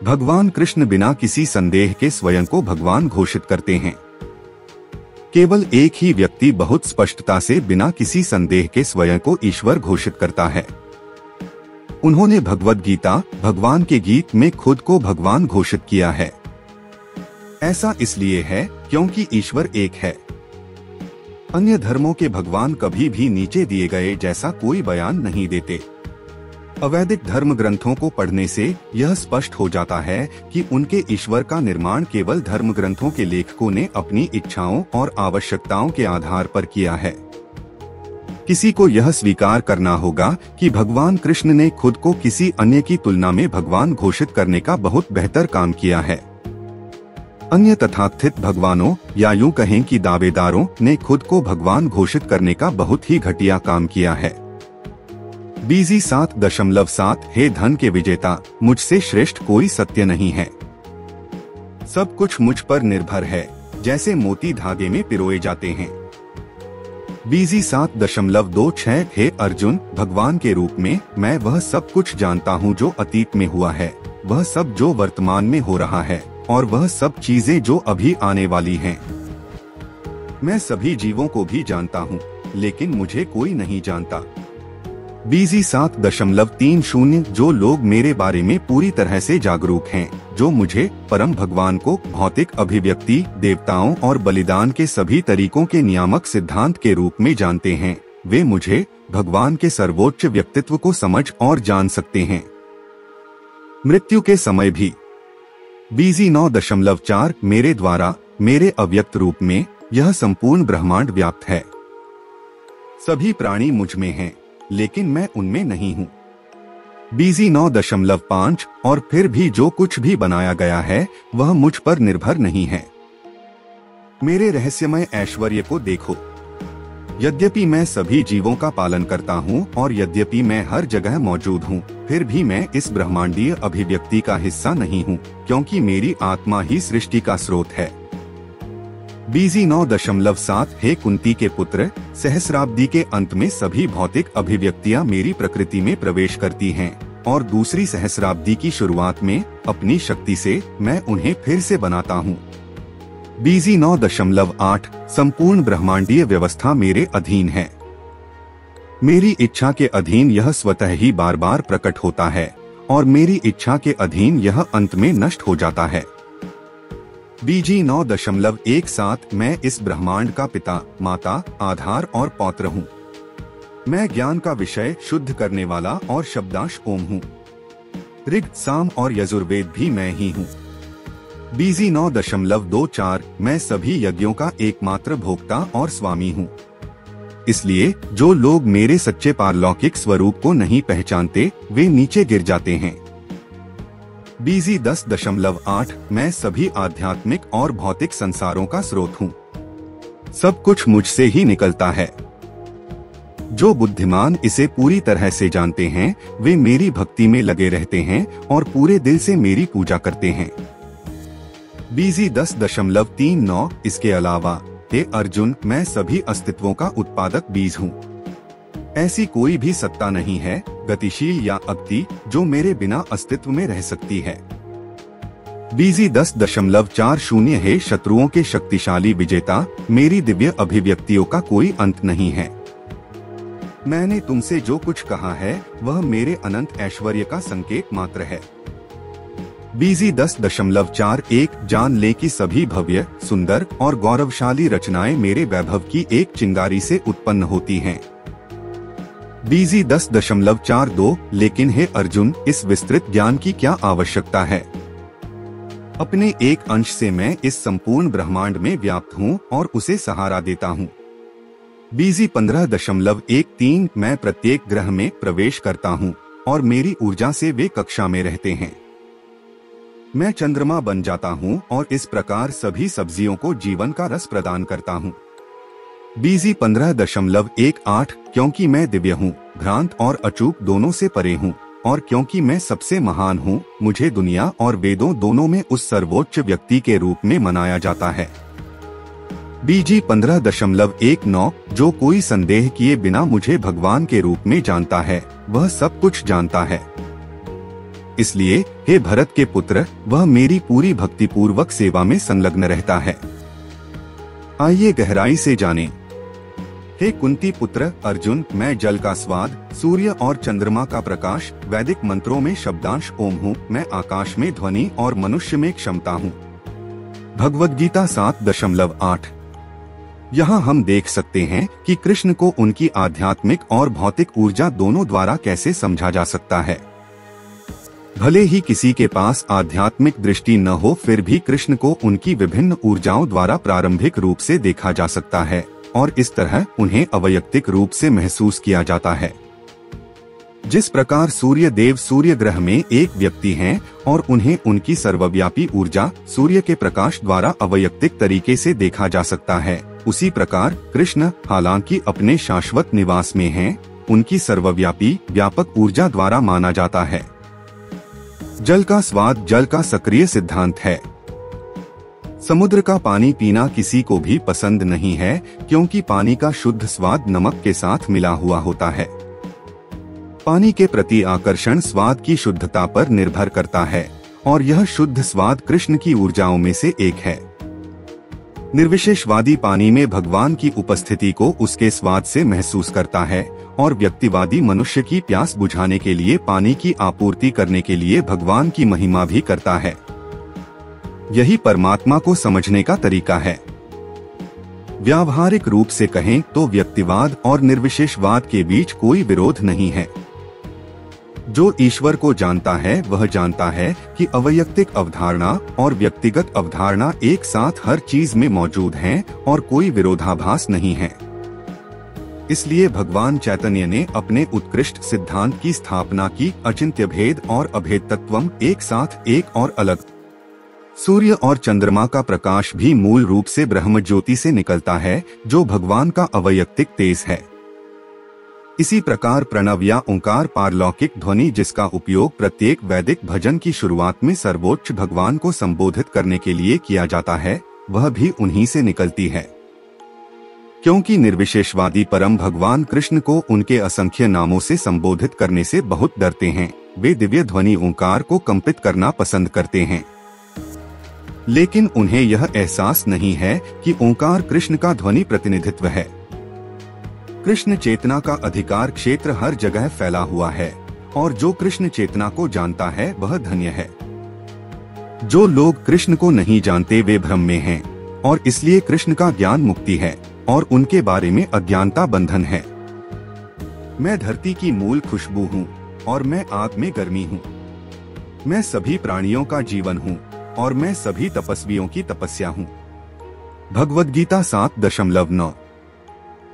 भगवान कृष्ण बिना किसी संदेह के स्वयं को भगवान घोषित करते हैं। केवल एक ही व्यक्ति बहुत स्पष्टता से बिना किसी संदेह के स्वयं को ईश्वर घोषित करता है। उन्होंने भगवद गीता, भगवान के गीत में खुद को भगवान घोषित किया है। ऐसा इसलिए है क्योंकि ईश्वर एक है। अन्य धर्मों के भगवान कभी भी नीचे दिए गए जैसा कोई बयान नहीं देते। अवैदिक धर्म ग्रंथों को पढ़ने से यह स्पष्ट हो जाता है कि उनके ईश्वर का निर्माण केवल धर्म ग्रंथों के लेखकों ने अपनी इच्छाओं और आवश्यकताओं के आधार पर किया है। किसी को यह स्वीकार करना होगा कि भगवान कृष्ण ने खुद को किसी अन्य की तुलना में भगवान घोषित करने का बहुत बेहतर काम किया है। अन्य तथाकथित भगवानों या यूं कहें कि दावेदारों ने खुद को भगवान घोषित करने का बहुत ही घटिया काम किया है। बीजी 7.7 हे धन के विजेता, मुझसे श्रेष्ठ कोई सत्य नहीं है। सब कुछ मुझ पर निर्भर है, जैसे मोती धागे में पिरोए जाते हैं। बीजी 7.26 हे अर्जुन, भगवान के रूप में मैं वह सब कुछ जानता हूँ जो अतीत में हुआ है, वह सब जो वर्तमान में हो रहा है और वह सब चीजें जो अभी आने वाली हैं। मैं सभी जीवों को भी जानता हूँ, लेकिन मुझे कोई नहीं जानता। बीजी 7.30 जो लोग मेरे बारे में पूरी तरह से जागरूक हैं, जो मुझे, परम भगवान को भौतिक अभिव्यक्ति, देवताओं और बलिदान के सभी तरीकों के नियामक सिद्धांत के रूप में जानते हैं, वे मुझे, भगवान के सर्वोच्च व्यक्तित्व को समझ और जान सकते हैं। मृत्यु के समय भी। बीजी 9.4 मेरे द्वारा, मेरे अव्यक्त रूप में यह संपूर्ण ब्रह्मांड व्याप्त है। सभी प्राणी मुझ में हैं, लेकिन मैं उनमें नहीं हूँ। बीजी 9.5 और फिर भी जो कुछ भी बनाया गया है वह मुझ पर निर्भर नहीं है। मेरे रहस्यमय ऐश्वर्य को देखो। यद्यपि मैं सभी जीवों का पालन करता हूँ और यद्यपि मैं हर जगह मौजूद हूँ, फिर भी मैं इस ब्रह्मांडीय अभिव्यक्ति का हिस्सा नहीं हूँ, क्योंकि मेरी आत्मा ही सृष्टि का स्रोत है। बीजी 9.7 हे कुंती के पुत्र, सहस्राब्दी के अंत में सभी भौतिक अभिव्यक्तियां मेरी प्रकृति में प्रवेश करती हैं और दूसरी सहस्राब्दी की शुरुआत में अपनी शक्ति से मैं उन्हें फिर से बनाता हूँ। बीजी 9.8 संपूर्ण ब्रह्मांडीय व्यवस्था मेरे अधीन है। मेरी इच्छा के अधीन यह स्वतः ही बार बार प्रकट होता है और मेरी इच्छा के अधीन यह अंत में नष्ट हो जाता है। बीजी 9.17 मैं इस ब्रह्मांड का पिता, माता, आधार और पौत्र हूँ। मैं ज्ञान का विषय, शुद्ध करने वाला और शब्दांश ओम हूँ। ऋग, साम और यजुर्वेद भी मैं ही हूँ। बीजी 9.24 मैं सभी यज्ञों का एकमात्र भोक्ता और स्वामी हूँ। इसलिए जो लोग मेरे सच्चे पारलौकिक स्वरूप को नहीं पहचानते वे नीचे गिर जाते हैं। बीजी 10.8 मैं सभी आध्यात्मिक और भौतिक संसारों का स्रोत हूँ। सब कुछ मुझसे ही निकलता है। जो बुद्धिमान इसे पूरी तरह से जानते हैं वे मेरी भक्ति में लगे रहते हैं और पूरे दिल से मेरी पूजा करते हैं। बीजी 10.39 इसके अलावा हे अर्जुन, मैं सभी अस्तित्वों का उत्पादक बीज हूँ। ऐसी कोई भी सत्ता नहीं है, गतिशील या अगति, जो मेरे बिना अस्तित्व में रह सकती है। बीजी 10.40 हे शत्रुओं के शक्तिशाली विजेता, मेरी दिव्य अभिव्यक्तियों का कोई अंत नहीं है। मैंने तुमसे जो कुछ कहा है वह मेरे अनंत ऐश्वर्य का संकेत मात्र है। बीजी 10.41 जान ले कि सभी भव्य, सुंदर और गौरवशाली रचनाएं मेरे वैभव की एक चिंगारी से उत्पन्न होती हैं। बीजी 10.42 लेकिन हे अर्जुन, इस विस्तृत ज्ञान की क्या आवश्यकता है? अपने एक अंश से मैं इस संपूर्ण ब्रह्मांड में व्याप्त हूँ और उसे सहारा देता हूँ। बीजी 15.13 मैं प्रत्येक ग्रह में प्रवेश करता हूँ और मेरी ऊर्जा से वे कक्षा में रहते हैं। मैं चंद्रमा बन जाता हूँ और इस प्रकार सभी सब्जियों को जीवन का रस प्रदान करता हूँ। बीजी 15.18 क्योंकि मैं दिव्य हूँ, भ्रांत और अचूक दोनों से परे हूँ और क्योंकि मैं सबसे महान हूँ, मुझे दुनिया और वेदों दोनों में उस सर्वोच्च व्यक्ति के रूप में मनाया जाता है। बीजी 15.19 जो कोई संदेह किए बिना मुझे भगवान के रूप में जानता है वह सब कुछ जानता है। इसलिए हे भरत के पुत्र, वह मेरी पूरी भक्तिपूर्वक सेवा में संलग्न रहता है। आइए गहराई से जानें। हे कुंती पुत्र अर्जुन, मैं जल का स्वाद, सूर्य और चंद्रमा का प्रकाश, वैदिक मंत्रों में शब्दांश ओम हूँ, मैं आकाश में ध्वनि और मनुष्य में क्षमता हूँ। भगवद गीता 7.8। यहाँ हम देख सकते हैं कि कृष्ण को उनकी आध्यात्मिक और भौतिक ऊर्जा दोनों द्वारा कैसे समझा जा सकता है। भले ही किसी के पास आध्यात्मिक दृष्टि न हो, फिर भी कृष्ण को उनकी विभिन्न ऊर्जाओं द्वारा प्रारंभिक रूप से देखा जा सकता है और इस तरह उन्हें अवैयक्तिक रूप से महसूस किया जाता है। जिस प्रकार सूर्य देव सूर्य ग्रह में एक व्यक्ति हैं और उन्हें उनकी सर्वव्यापी ऊर्जा सूर्य के प्रकाश द्वारा अवैयक्तिक तरीके से देखा जा सकता है, उसी प्रकार कृष्ण हालांकि अपने शाश्वत निवास में हैं, उनकी सर्वव्यापी व्यापक ऊर्जा द्वारा माना जाता है। जल का स्वाद जल का सक्रिय सिद्धांत है। समुद्र का पानी पीना किसी को भी पसंद नहीं है, क्योंकि पानी का शुद्ध स्वाद नमक के साथ मिला हुआ होता है। पानी के प्रति आकर्षण स्वाद की शुद्धता पर निर्भर करता है और यह शुद्ध स्वाद कृष्ण की ऊर्जाओं में से एक है। निर्विशेषवादी पानी में भगवान की उपस्थिति को उसके स्वाद से महसूस करता है और व्यक्तिवादी मनुष्य की प्यास बुझाने के लिए पानी की आपूर्ति करने के लिए भगवान की महिमा भी करता है। यही परमात्मा को समझने का तरीका है। व्यावहारिक रूप से कहें तो व्यक्तिवाद और निर्विशेषवाद के बीच कोई विरोध नहीं है। जो ईश्वर को जानता है वह जानता है कि अवैयक्तिक अवधारणा और व्यक्तिगत अवधारणा एक साथ हर चीज में मौजूद हैं और कोई विरोधाभास नहीं है। इसलिए भगवान चैतन्य ने अपने उत्कृष्ट सिद्धांत की स्थापना की, अचिंत्य भेद और अभेद तत्वम एक साथ एक और अलग। सूर्य और चंद्रमा का प्रकाश भी मूल रूप से ब्रह्म ज्योति से निकलता है, जो भगवान का अवैयक्तिक तेज है। इसी प्रकार प्रणव या ओंकार पारलौकिक ध्वनि, जिसका उपयोग प्रत्येक वैदिक भजन की शुरुआत में सर्वोच्च भगवान को संबोधित करने के लिए किया जाता है, वह भी उन्हीं से निकलती है। क्योंकि निर्विशेषवादी परम भगवान कृष्ण को उनके असंख्य नामों से संबोधित करने से बहुत डरते हैं, वे दिव्य ध्वनि ओंकार को कंपित करना पसंद करते हैं। लेकिन उन्हें यह एहसास नहीं है कि ओंकार कृष्ण का ध्वनि प्रतिनिधित्व है। कृष्ण चेतना का अधिकार क्षेत्र हर जगह फैला हुआ है और जो कृष्ण चेतना को जानता है वह धन्य है। जो लोग कृष्ण को नहीं जानते वे भ्रम में हैं और इसलिए कृष्ण का ज्ञान मुक्ति है और उनके बारे में अज्ञानता बंधन है। मैं धरती की मूल खुशबू हूँ और मैं आग में गर्मी हूँ। मैं सभी प्राणियों का जीवन हूँ और मैं सभी तपस्वियों की तपस्या हूँ। भगवद गीता 7.9।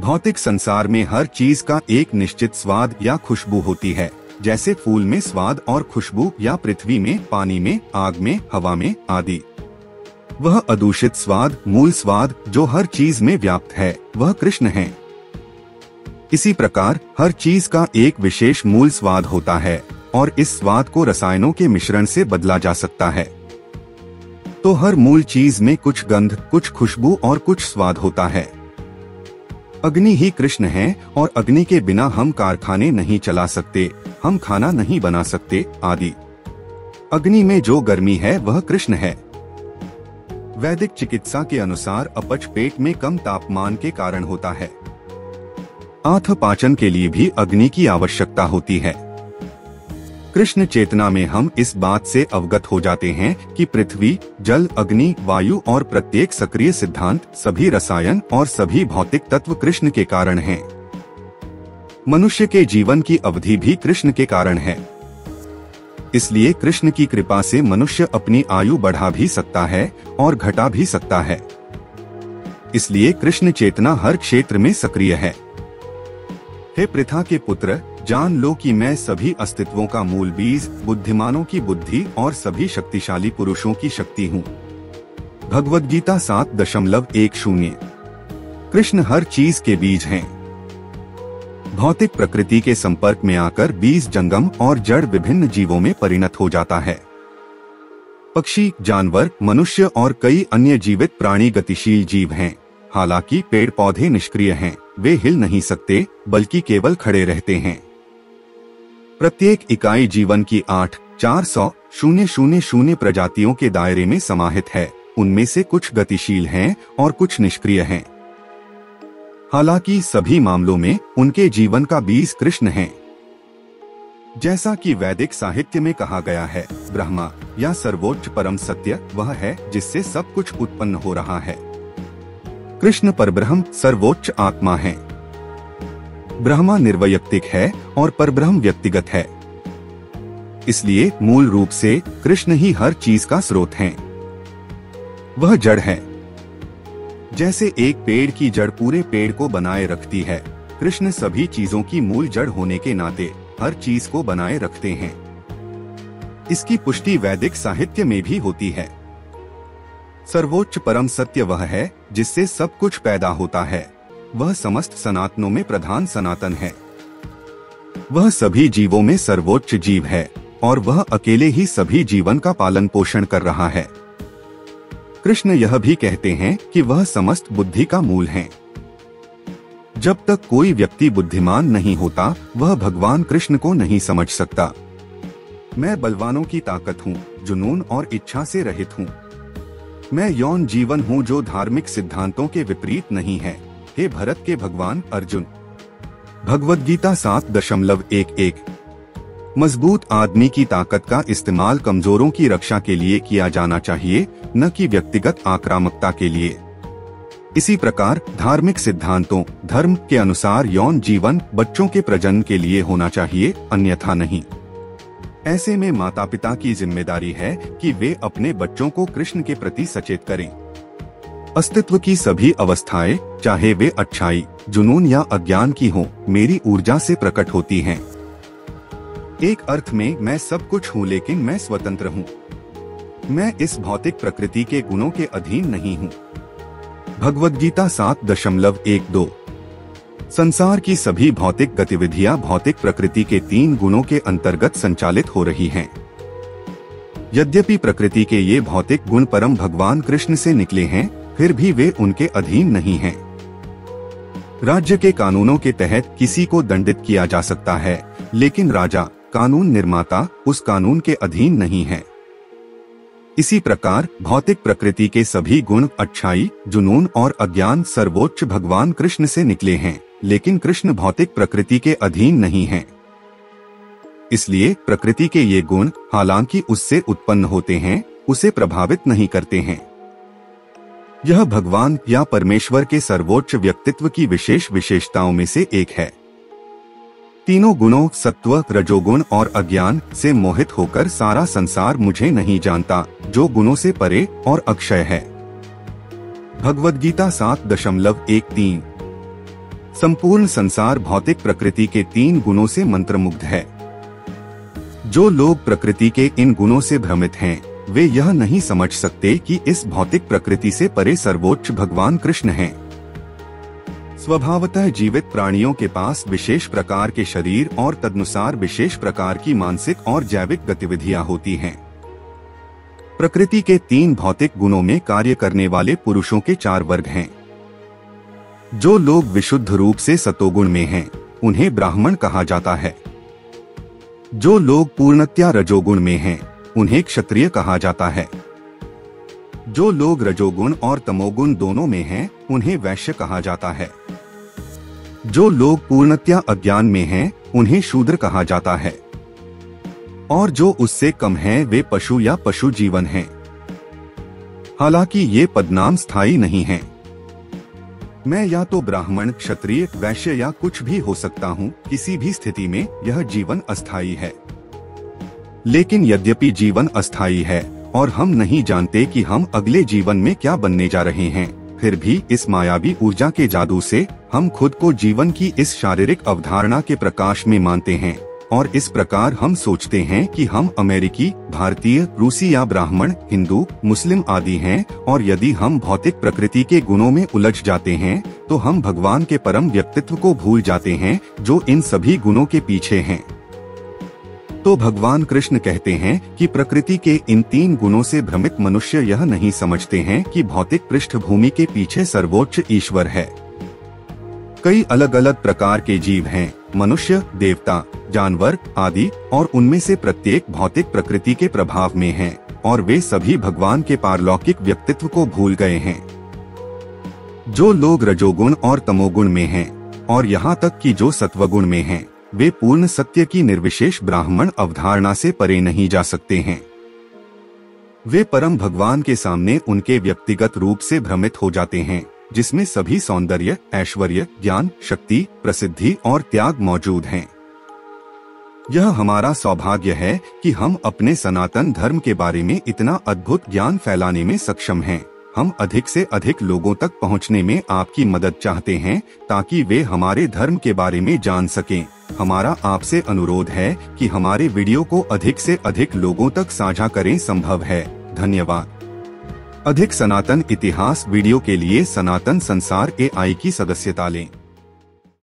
भौतिक संसार में हर चीज का एक निश्चित स्वाद या खुशबू होती है, जैसे फूल में स्वाद और खुशबू या पृथ्वी में, पानी में, आग में, हवा में आदि। वह अदूषित स्वाद, मूल स्वाद जो हर चीज में व्याप्त है, वह कृष्ण है। इसी प्रकार हर चीज का एक विशेष मूल स्वाद होता है और इस स्वाद को रसायनों के मिश्रण से बदला जा सकता है। तो हर मूल चीज में कुछ गंध, कुछ खुशबू और कुछ स्वाद होता है। अग्नि ही कृष्ण है और अग्नि के बिना हम कारखाने नहीं चला सकते, हम खाना नहीं बना सकते आदि। अग्नि में जो गर्मी है वह कृष्ण है। वैदिक चिकित्सा के अनुसार अपच पेट में कम तापमान के कारण होता है। आत्म पाचन के लिए भी अग्नि की आवश्यकता होती है। कृष्ण चेतना में हम इस बात से अवगत हो जाते हैं कि पृथ्वी, जल, अग्नि, वायु और प्रत्येक सक्रिय सिद्धांत, सभी रसायन और सभी भौतिक तत्व कृष्ण के कारण हैं। मनुष्य के जीवन की अवधि भी कृष्ण के कारण है। इसलिए कृष्ण की कृपा से मनुष्य अपनी आयु बढ़ा भी सकता है और घटा भी सकता है। इसलिए कृष्ण चेतना हर क्षेत्र में सक्रिय है। हे पृथा के पुत्र, जान लो कि मैं सभी अस्तित्वों का मूल बीज, बुद्धिमानों की बुद्धि और सभी शक्तिशाली पुरुषों की शक्ति हूँ। भगवद गीता 7.10। कृष्ण हर चीज के बीज हैं। भौतिक प्रकृति के संपर्क में आकर बीज जंगम और जड़ विभिन्न जीवों में परिणत हो जाता है। पक्षी, जानवर, मनुष्य और कई अन्य जीवित प्राणी गतिशील जीव हैं। हालांकि पेड़ पौधे निष्क्रिय हैं, वे हिल नहीं सकते बल्कि केवल खड़े रहते हैं। प्रत्येक इकाई जीवन की 8, 400,000 प्रजातियों के दायरे में समाहित है। उनमें से कुछ गतिशील हैं और कुछ निष्क्रिय हैं। हालांकि सभी मामलों में उनके जीवन का बीज कृष्ण है। जैसा कि वैदिक साहित्य में कहा गया है, ब्रह्मा या सर्वोच्च परम सत्य वह है जिससे सब कुछ उत्पन्न हो रहा है। कृष्ण परब्रह्म सर्वोच्च आत्मा है। ब्रह्मा निर्वैयक्तिक है और परब्रह्म व्यक्तिगत है। इसलिए मूल रूप से कृष्ण ही हर चीज का स्रोत हैं। वह जड़ है। जैसे एक पेड़ की जड़ पूरे पेड़ को बनाए रखती है, कृष्ण सभी चीजों की मूल जड़ होने के नाते हर चीज को बनाए रखते हैं। इसकी पुष्टि वैदिक साहित्य में भी होती है। सर्वोच्च परम सत्य वह है जिससे सब कुछ पैदा होता है। वह समस्त सनातनों में प्रधान सनातन है। वह सभी जीवों में सर्वोच्च जीव है और वह अकेले ही सभी जीवन का पालन पोषण कर रहा है। कृष्ण यह भी कहते हैं कि वह समस्त बुद्धि का मूल है। जब तक कोई व्यक्ति बुद्धिमान नहीं होता, वह भगवान कृष्ण को नहीं समझ सकता। मैं बलवानों की ताकत हूँ, जुनून और इच्छा से रहित हूँ। मैं यौन जीवन हूँ जो धार्मिक सिद्धांतों के विपरीत नहीं है। हे भरत के भगवान अर्जुन। भगवद गीता 7.11। मजबूत आदमी की ताकत का इस्तेमाल कमजोरों की रक्षा के लिए किया जाना चाहिए, न कि व्यक्तिगत आक्रामकता के लिए। इसी प्रकार धार्मिक सिद्धांतों धर्म के अनुसार यौन जीवन बच्चों के प्रजनन के लिए होना चाहिए, अन्यथा नहीं। ऐसे में माता पिता की जिम्मेदारी है कि वे अपने बच्चों को कृष्ण के प्रति सचेत करें। अस्तित्व की सभी अवस्थाएं, चाहे वे अच्छाई, जुनून या अज्ञान की हों, मेरी ऊर्जा से प्रकट होती हैं। एक अर्थ में मैं सब कुछ हूँ, लेकिन मैं स्वतंत्र हूँ। मैं इस भौतिक प्रकृति के गुणों के अधीन नहीं हूँ। भगवद गीता 7.12। संसार की सभी भौतिक गतिविधियां भौतिक प्रकृति के 3 गुणों के अंतर्गत संचालित हो रही हैं। यद्यपि प्रकृति के ये भौतिक गुण परम भगवान कृष्ण से निकले हैं, फिर भी वे उनके अधीन नहीं हैं। राज्य के कानूनों के तहत किसी को दंडित किया जा सकता है, लेकिन राजा, कानून निर्माता, उस कानून के अधीन नहीं है। इसी प्रकार भौतिक प्रकृति के सभी गुण, अच्छाई, जुनून और अज्ञान सर्वोच्च भगवान कृष्ण से निकले हैं, लेकिन कृष्ण भौतिक प्रकृति के अधीन नहीं हैं। इसलिए प्रकृति के ये गुण, हालांकि उससे उत्पन्न होते हैं, उसे प्रभावित नहीं करते हैं। यह भगवान या परमेश्वर के सर्वोच्च व्यक्तित्व की विशेष विशेषताओं में से एक है। तीनों गुणों सत्व, रजोगुण और अज्ञान से मोहित होकर सारा संसार मुझे नहीं जानता, जो गुणों से परे और अक्षय है। भगवद गीता 7.13। संपूर्ण संसार भौतिक प्रकृति के 3 गुणों से मंत्रमुग्ध है। जो लोग प्रकृति के इन गुणों से भ्रमित हैं, वे यह नहीं समझ सकते कि इस भौतिक प्रकृति से परे सर्वोच्च भगवान कृष्ण हैं। स्वभावतः जीवित प्राणियों के पास विशेष प्रकार के शरीर और तदनुसार विशेष प्रकार की मानसिक और जैविक गतिविधियां होती हैं। प्रकृति के 3 भौतिक गुणों में कार्य करने वाले पुरुषों के 4 वर्ग हैं। जो लोग विशुद्ध रूप से सतोगुण में हैं, उन्हें ब्राह्मण कहा जाता है। जो लोग पूर्णतया रजोगुण में हैं, उन्हें क्षत्रिय कहा जाता है। जो लोग रजोगुण और तमोगुण दोनों में हैं, उन्हें वैश्य कहा जाता है। जो लोग पूर्णतया अज्ञान में हैं, उन्हें शूद्र कहा जाता है। और जो उससे कम हैं, वे पशु या पशु जीवन हैं। हालांकि ये पदनाम स्थायी नहीं हैं। मैं या तो ब्राह्मण, क्षत्रिय, वैश्य या कुछ भी हो सकता हूँ। किसी भी स्थिति में यह जीवन अस्थायी है। लेकिन यद्यपि जीवन अस्थायी है और हम नहीं जानते कि हम अगले जीवन में क्या बनने जा रहे हैं, फिर भी इस मायावी ऊर्जा के जादू से हम खुद को जीवन की इस शारीरिक अवधारणा के प्रकाश में मानते हैं और इस प्रकार हम सोचते हैं कि हम अमेरिकी, भारतीय, रूसी या ब्राह्मण, हिंदू, मुस्लिम आदि हैं। और यदि हम भौतिक प्रकृति के गुणों में उलझ जाते हैं, तो हम भगवान के परम व्यक्तित्व को भूल जाते हैं, जो इन सभी गुणों के पीछे हैं। तो भगवान कृष्ण कहते हैं कि प्रकृति के इन 3 गुणों से भ्रमित मनुष्य यह नहीं समझते हैं कि भौतिक पृष्ठभूमि के पीछे सर्वोच्च ईश्वर है। कई अलग अलग प्रकार के जीव हैं, मनुष्य, देवता, जानवर आदि और उनमें से प्रत्येक भौतिक प्रकृति के प्रभाव में हैं और वे सभी भगवान के पारलौकिक व्यक्तित्व को भूल गए हैं। जो लोग रजोगुण और तमोगुण में हैं और यहाँ तक कि जो सत्वगुण में हैं, वे पूर्ण सत्य की निर्विशेष ब्राह्मण अवधारणा से परे नहीं जा सकते हैं। वे परम भगवान के सामने उनके व्यक्तिगत रूप से भ्रमित हो जाते हैं, जिसमें सभी सौंदर्य, ऐश्वर्य, ज्ञान, शक्ति, प्रसिद्धि और त्याग मौजूद हैं। यह हमारा सौभाग्य है कि हम अपने सनातन धर्म के बारे में इतना अद्भुत ज्ञान फैलाने में सक्षम हैं। हम अधिक से अधिक लोगों तक पहुंचने में आपकी मदद चाहते हैं ताकि वे हमारे धर्म के बारे में जान सकें। हमारा आपसे अनुरोध है कि हमारे वीडियो को अधिक से अधिक लोगों तक साझा करें संभव है। धन्यवाद। अधिक सनातन इतिहास वीडियो के लिए सनातन संसार AI की सदस्यता लें।